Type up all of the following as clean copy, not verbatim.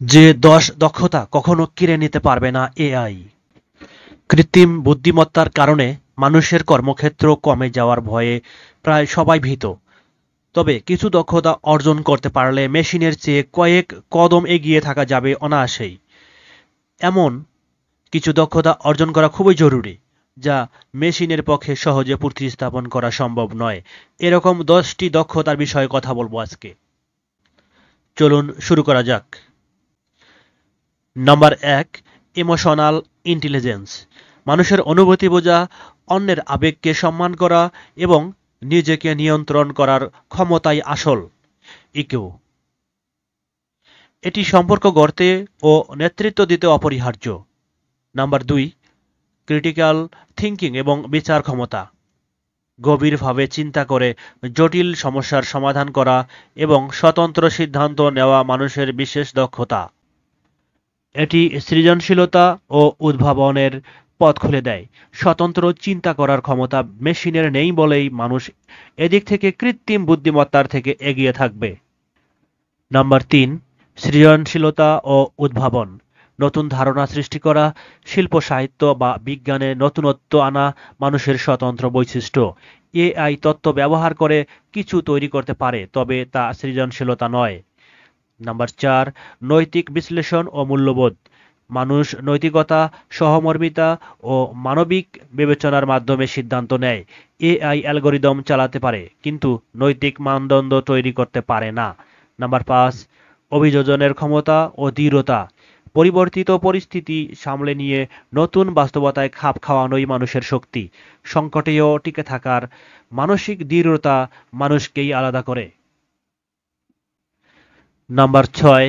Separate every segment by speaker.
Speaker 1: যে ১০ দক্ষতা কখনো কেড়ে নিতে পারবে না এআই। কৃত্রিম বুদ্ধিমত্তার কারণে মানুষের কর্মক্ষেত্র কমে যাওয়ার ভয়ে প্রায় সবাই ভীত। তবে কিছু দক্ষতা অর্জন করতে পারলে মেশিনের চেয়ে কয়েক কদম এগিয়ে থাকা যাবে অনায়াসেই। এমন কিছু দক্ষতা অর্জন করা খুবই জরুরি, যা মেশিনের পক্ষে সহজে প্রতিস্থাপন করা সম্ভব নয়। এরকম ১০টি দক্ষতার বিষয়ে কথা বলবো আজকে। চলুন শুরু করা যাক। Number ১, emotional intelligence. মানুষের অনুভূতি বোঝা, অন্যের আবেগকে সম্মান করা এবং নিজেকে নিয়ন্ত্রণ করার ক্ষমতাই আসল ইকিউ। এটি সম্পর্ক গড়তে ও নেতৃত্ব দিতে অপরিহার্য। নাম্বার ২, ক্রিটিক্যাল থিঙ্কিং এবং বিচার ক্ষমতা। গভীরভাবে চিন্তা করে জটিল সমস্যার সমাধান করা এবং স্বতন্ত্র সিদ্ধান্ত নেওয়া মানুষের বিশেষ দক্ষতা। এটি সৃজনশীলতা ও উদ্ভাবনের পথ খুলে দেয়। স্বতন্ত্র চিন্তা করার ক্ষমতা মেশিনের নেই বলেই মানুষ এদিক থেকে কৃত্রিম বুদ্ধিমত্তার থেকে এগিয়ে থাকবে। নাম্বার ৩, সৃজনশীলতা ও উদ্ভাবন। নতুন ধারণা সৃষ্টি করা, শিল্প সাহিত্য বা বিজ্ঞানে নতুনত্ব আনা মানুষের স্বতন্ত্র বৈশিষ্ট্য। এআই তত্ত্ব ব্যবহার করে কিছু তৈরি করতে পারে, তবে তা সৃজনশীলতা নয়। নাম্বার ৪, নৈতিক বিশ্লেষণ ও মূল্যবোধ। মানুষ নৈতিকতা, সহমর্মিতা ও মানবিক বিবেচনার মাধ্যমে সিদ্ধান্ত নেয়। এআই অ্যালগরিদম চালাতে পারে, কিন্তু নৈতিক মানদণ্ড তৈরি করতে পারে না। নাম্বার ৫, অভিযোজনের ক্ষমতা ও দৃঢ়তা। পরিবর্তিত পরিস্থিতি সামলে নিয়ে নতুন বাস্তবতায় খাপ খাওয়ানোই মানুষের শক্তি। সংকটেও টিকে থাকার মানসিক দৃঢ়তা মানুষকেই আলাদা করে। নাম্বার ৬,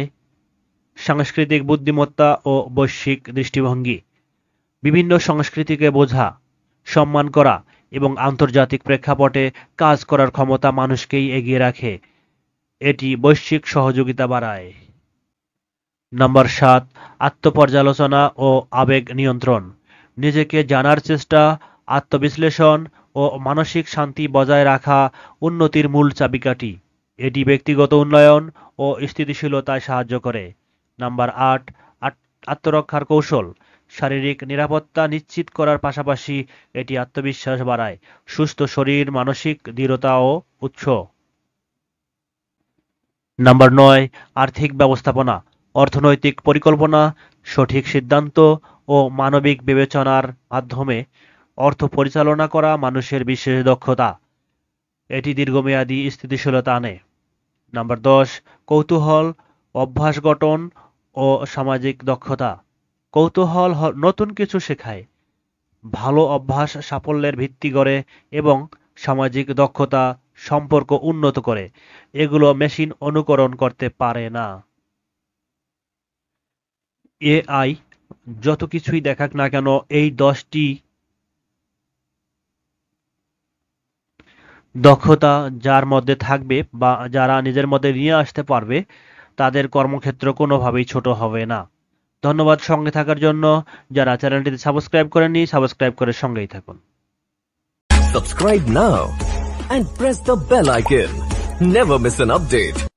Speaker 1: সাংস্কৃতিক বুদ্ধিমত্তা ও বৈশ্বিক দৃষ্টিভঙ্গি। বিভিন্ন সংস্কৃতিকে বোঝা, সম্মান করা এবং আন্তর্জাতিক প্রেক্ষাপটে কাজ করার ক্ষমতা মানুষকেই এগিয়ে রাখে। এটি বৈশ্বিক সহযোগিতা বাড়ায়। নাম্বার ৭, আত্মপর্যালোচনা ও আবেগ নিয়ন্ত্রণ। নিজেকে জানার চেষ্টা, আত্মবিশ্লেষণ ও মানসিক শান্তি বজায় রাখা উন্নতির মূল চাবিকাঠি। এটি ব্যক্তিগত উন্নয়ন ও স্থিতিশীলতায় সাহায্য করে। নাম্বার ৮, আত্মরক্ষার কৌশল। শারীরিক নিরাপত্তা নিশ্চিত করার পাশাপাশি এটি আত্মবিশ্বাস বাড়ায়। সুস্থ শরীর মানসিক দৃঢ়তা ও উৎস। নাম্বার ৯, আর্থিক ব্যবস্থাপনা। অর্থনৈতিক পরিকল্পনা, সঠিক সিদ্ধান্ত ও মানবিক বিবেচনার মাধ্যমে অর্থ পরিচালনা করা মানুষের বিশেষ দক্ষতা। এটি দীর্ঘমেয়াদী স্থিতিশীলতা আনে। নাম্বার ১০, কৌতূহল, অভ্যাস গঠন ও সামাজিক দক্ষতা। কৌতূহল নতুন কিছু শেখায়, ভালো অভ্যাস সাফল্যের ভিত্তি গড়ে এবং সামাজিক দক্ষতা সম্পর্ক উন্নত করে। এগুলো মেশিন অনুকরণ করতে পারে না। এআই যত কিছুই দেখাক না কেন, এই ১০টি দক্ষতা যার মধ্যে থাকবে বা যারা নিজের মধ্যে নিয়ে আসতে পারবে, তাদের কর্মক্ষেত্র কোনোভাবেই ছোট হবে না। ধন্যবাদ সঙ্গে থাকার জন্য। যারা চ্যানেলটিতে সাবস্ক্রাইব করেননি, সাবস্ক্রাইব করে সঙ্গেই থাকুন।
Speaker 2: Subscribe now and press the bell icon. Never miss an update.